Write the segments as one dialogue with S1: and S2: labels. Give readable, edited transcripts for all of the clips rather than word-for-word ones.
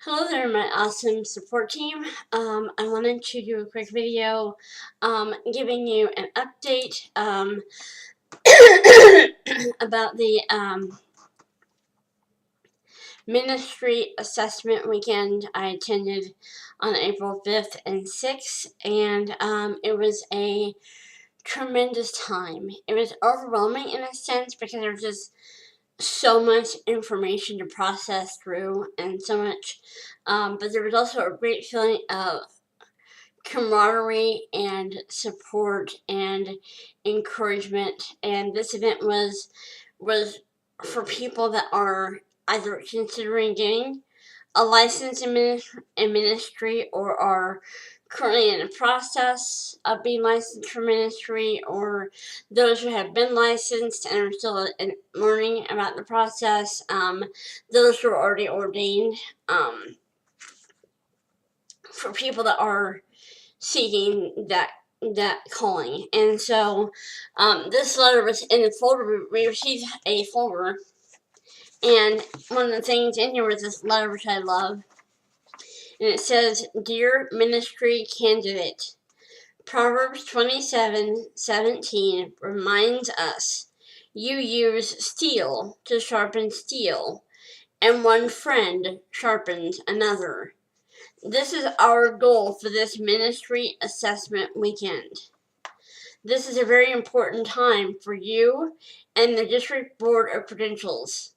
S1: Hello there, my awesome support team. I wanted to do a quick video giving you an update about the ministry assessment weekend I attended on April 5th and 6th, and it was a tremendous time. It was overwhelming in a sense because there was just so much information to process through and so much, but there was also a great feeling of camaraderie and support and encouragement. And this event was for people that are either considering getting a license in ministry or are currently in the process of being licensed for ministry, or those who have been licensed and are still learning about the process, those who are already ordained, for people that are seeking that calling. And so this letter was in the folder. We received a folder, and one of the things in here was this letter, which I love, and it says, "Dear ministry candidate, Proverbs 27:17 reminds us you use steel to sharpen steel, and one friend sharpens another. This is our goal for this ministry assessment weekend. This is a very important time for you and the District Board of Credentials.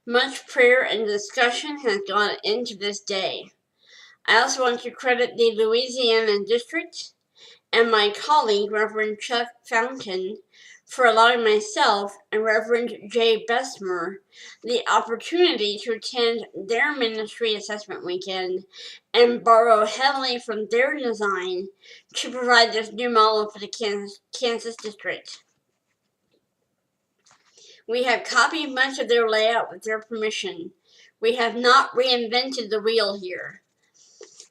S1: Much prayer and discussion has gone into this day. I also want to credit the Louisiana District and my colleague, Reverend Chuck Fountain, for allowing myself and Reverend Jay Bessemer the opportunity to attend their ministry assessment weekend and borrow heavily from their design to provide this new model for the Kansas District. We have copied much of their layout with their permission. We have not reinvented the wheel here.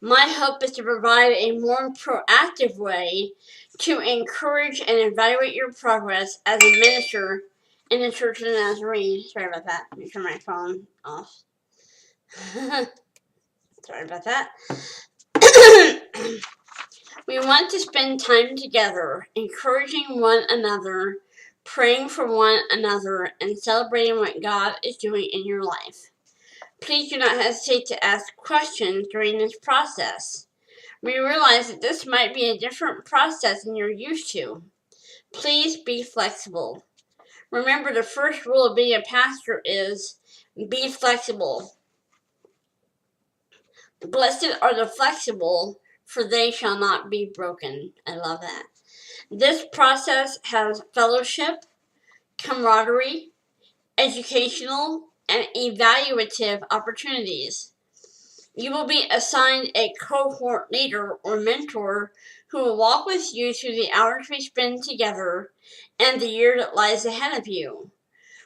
S1: My hope is to provide a more proactive way to encourage and evaluate your progress as a minister in the Church of the Nazarene." Sorry about that. Let me turn my phone off. Sorry about that. "We want to spend time together, encouraging one another, praying for one another, and celebrating what God is doing in your life. Please do not hesitate to ask questions during this process. We realize that this might be a different process than you're used to. Please be flexible. Remember, the first rule of being a pastor is be flexible. Blessed are the flexible, for they shall not be broken." I love that. This process has fellowship, camaraderie, educational, and evaluative opportunities. You will be assigned a cohort leader or mentor who will walk with you through the hours we spend together and the year that lies ahead of you.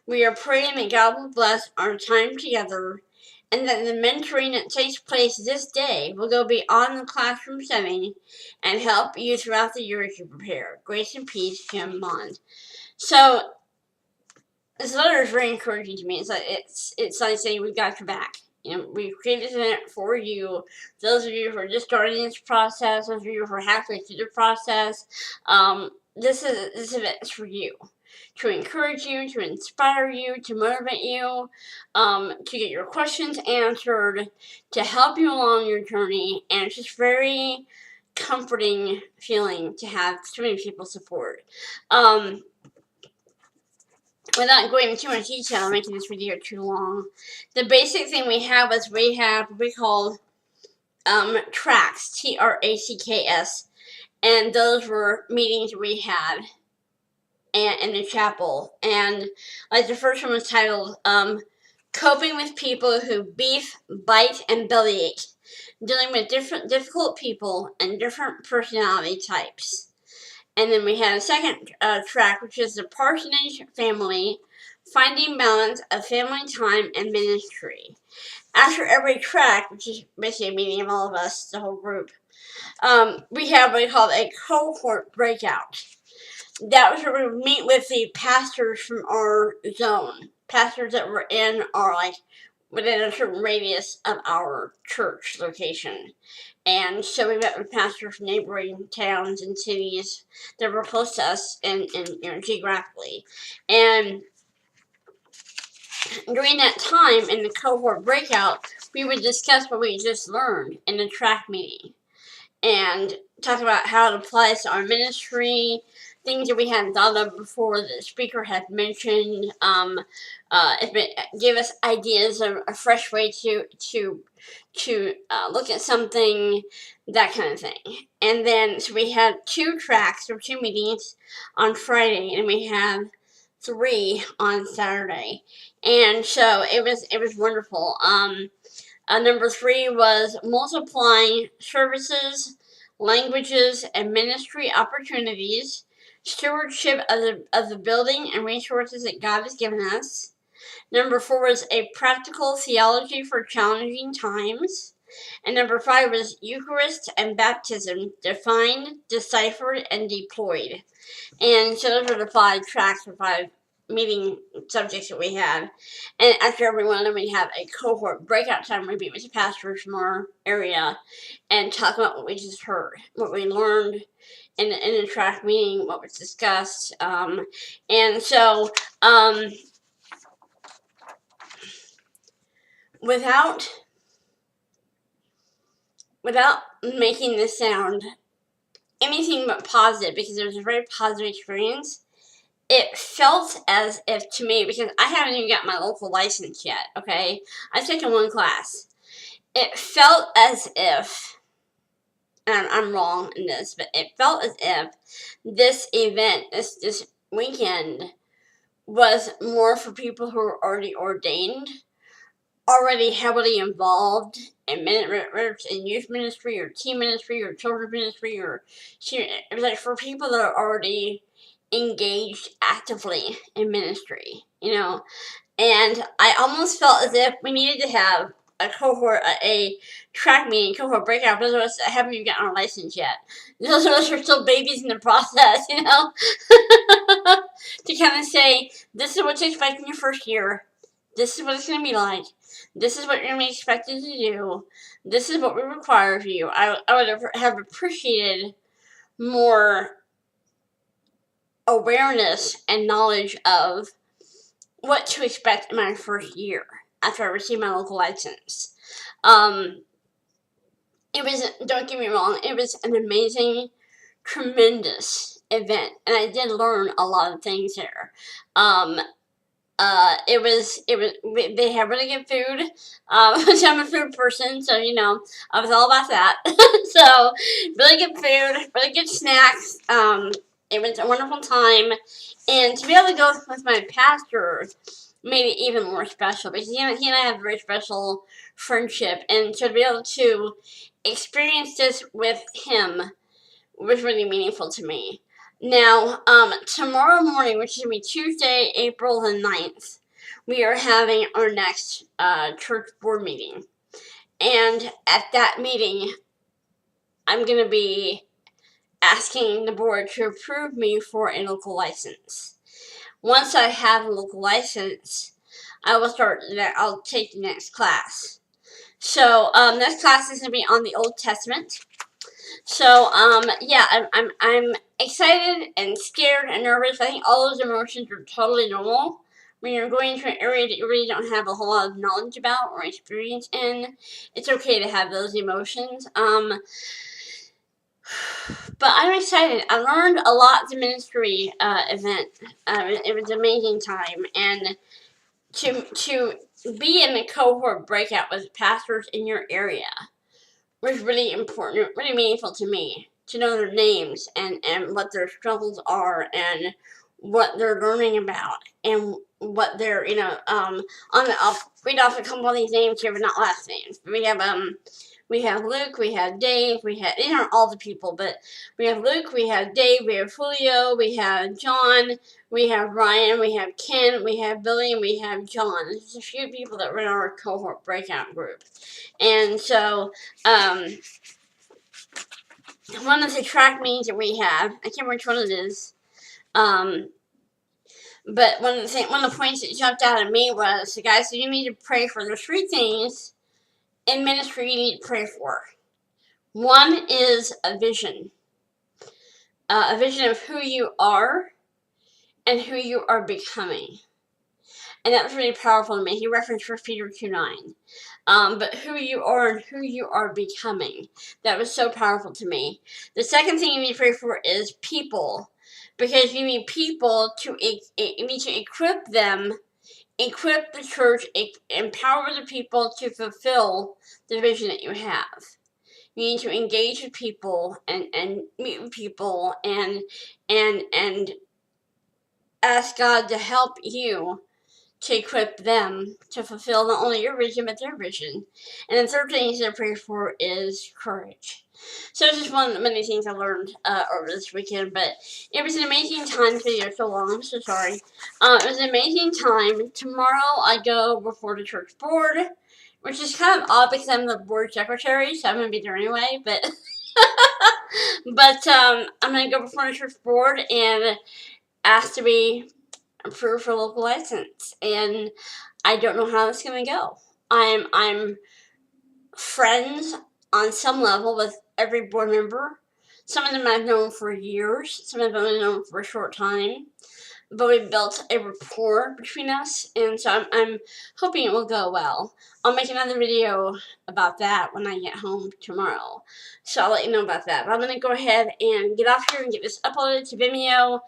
S1: We are praying that God will bless our time together and that the mentoring that takes place this day will go beyond the classroom setting and help you throughout the year as you prepare. Grace and peace, Jim Bond. So this letter is very encouraging to me. It's like saying we've got your back. We've created this event for you. Those of you who are just starting this process, those of you who are halfway through the process, this event is for you, to encourage you, to inspire you, to motivate you, to get your questions answered, to help you along your journey, and it's just very comforting feeling to have so many people support. Without going into too much detail, making this video too long, the basic thing we have is we have what we call tracks, TRACKS, and those were meetings we had in the chapel. And like the first one was titled "Coping with People Who Beef, Bite, and Bellyache," dealing with difficult people and different personality types. And then we had a second track, which is the Parsonage Family, Finding Balance of Family Time and Ministry. After every track, which is basically a meeting of all of us, the whole group, we have what we call a cohort breakout. That was where we would meet with the pastors from our zone, pastors that were in our within a certain radius of our church location. And so we met with pastors from neighboring towns and cities that were close to us and geographically. And during that time in the cohort breakout, we would discuss what we just learned in the track meeting and talk about how it applies to our ministry, things that we hadn't thought of before that the speaker had mentioned. It gave us ideas of a fresh way to look at something, that kind of thing. And then so we had 2 tracks or 2 meetings on Friday, and we had 3 on Saturday, and so it was wonderful. Number 3 was multiplying services, languages, and ministry opportunities, stewardship of the building and resources that God has given us. Number 4 was a practical theology for challenging times. And number 5 was Eucharist and baptism, defined, deciphered, and deployed. And so those were the 5 tracks or 5 meeting subjects that we had. And after every one of them, we have a cohort breakout time where we meet with the pastors from our area and talk about what we just heard, what we learned in the track meeting, what was discussed. And so, without making this sound anything but positive, because it was a very positive experience, it felt as if, to me, because I haven't even got my local license yet, okay? I've taken 1 class. It felt as if, and I'm wrong in this, but it felt as if this event, this weekend, was more for people who are already ordained, already heavily involved in youth ministry or teen ministry or children's ministry, or it was like for people that are already engaged actively in ministry, and I almost felt as if we needed to have a cohort, a track meeting, cohort breakout. Those of us that haven't even gotten our license yet, those of us are still babies in the process, to kind of say, this is what to expect in your first year, this is what it's going to be like, this is what you're going to be expected to do, this is what we require of you. I would have appreciated more awareness and knowledge of what to expect in my first year after I received my local license. It was, don't get me wrong, it was an amazing, tremendous event, and I did learn a lot of things there. They have really good food, which I'm a food person, so, I was all about that. So, really good food, really good snacks. It was a wonderful time, and to be able to go with my pastor made it even more special, because he and I have a very special friendship, and to be able to experience this with him was really meaningful to me. Now, tomorrow morning, which is going to be Tuesday, April the 9th, we are having our next church board meeting. And at that meeting, I'm going to be asking the board to approve me for a local license. Once I have a local license, I'll take the next class. So, next class is going to be on the Old Testament. So, yeah, I'm excited and scared and nervous. I think all those emotions are totally normal when you're going into an area that you really don't have a whole lot of knowledge about or experience in. It's okay to have those emotions. But I'm excited. I learned a lot at the ministry event. It was an amazing time, and to be in the cohort breakout with pastors in your area was really important, really meaningful to me, to know their names and what their struggles are and what they're learning about and what they're, I'll read off a couple of these names here, but not last names. We have Luke, we have Dave, these aren't all the people, but we have Luke, we have Dave, we have Julio, we have John, we have Ryan, we have Ken, we have Billy, and we have John. There's a few people that were in our cohort breakout group. And so, one of the track meetings that we have, I can't remember which one it is, But one of the points that jumped out at me was the guy said you need to pray for the 3 things in ministry you need to pray for. One is a vision of who you are and who you are becoming. And that was really powerful to me. He referenced 1 Peter 2:9. But who you are and who you are becoming. That was so powerful to me. The second thing you need to pray for is people. Because you need people to, you need to equip them, equip the church, empower the people to fulfill the vision that you have. You need to engage with people and meet with people and ask God to help you to equip them to fulfill not only your vision but their vision. And the third thing to pray for is courage. So this is one of the many things I learned over this weekend, but it was an amazing time. This video is so long, I'm so sorry. It was an amazing time. Tomorrow I go before the church board, which is kind of odd because I'm the board secretary, so I'm going to be there anyway, but I'm going to go before the church board and ask to be approved for local license, and I don't know how it's going to go. I'm friends on some level with every board member. Some of them I've known for years, some of them I've known for a short time, but we built a rapport between us, and so I'm hoping it will go well. I'll make another video about that when I get home tomorrow, so I'll let you know about that. But I'm going to go ahead and get off here and get this uploaded to Vimeo.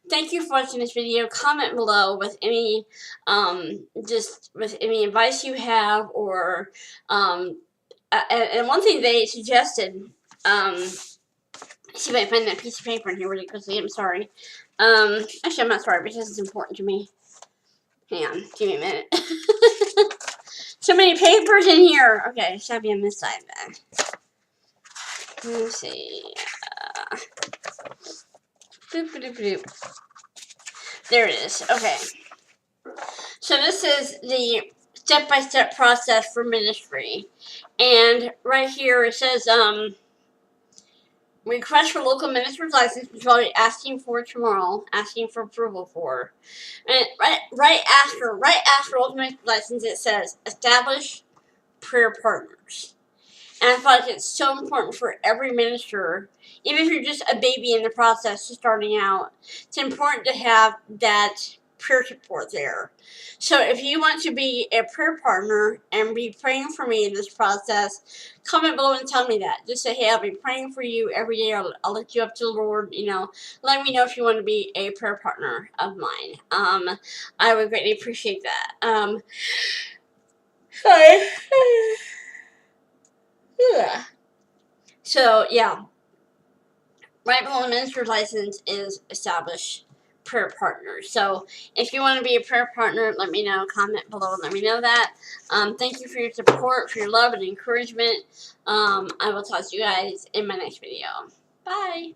S1: Thank you for watching this video. Comment below with any, with any advice you have, or, and one thing they suggested, see if I can find that piece of paper in here really quickly. I'm sorry. Actually, I'm not sorry because it's important to me. Hang on, give me a minute. So many papers in here. Okay, it should be on this side then. Let me see. Boop, boop, boop. There it is. Okay. So this is the step-by-step process for ministry. And right here it says, request for local minister's license, which I'll be asking for tomorrow, asking for approval for. And right after local minister's license, it says establish prayer partners. And I feel like it's so important for every minister, even if you're just a baby in the process, just starting out. It's important to have that prayer support there. So if you want to be a prayer partner and be praying for me in this process, comment below and tell me that. Just say, hey, I'll be praying for you every day. I'll lift you up to the Lord. You know, let me know if you want to be a prayer partner of mine. I would greatly appreciate that. Sorry. Yeah. So yeah, right below the minister's license is establish prayer partners. So if you want to be a prayer partner, let me know. Comment below and let me know that. Thank you for your support, for your love and encouragement. I will talk to you guys in my next video. Bye.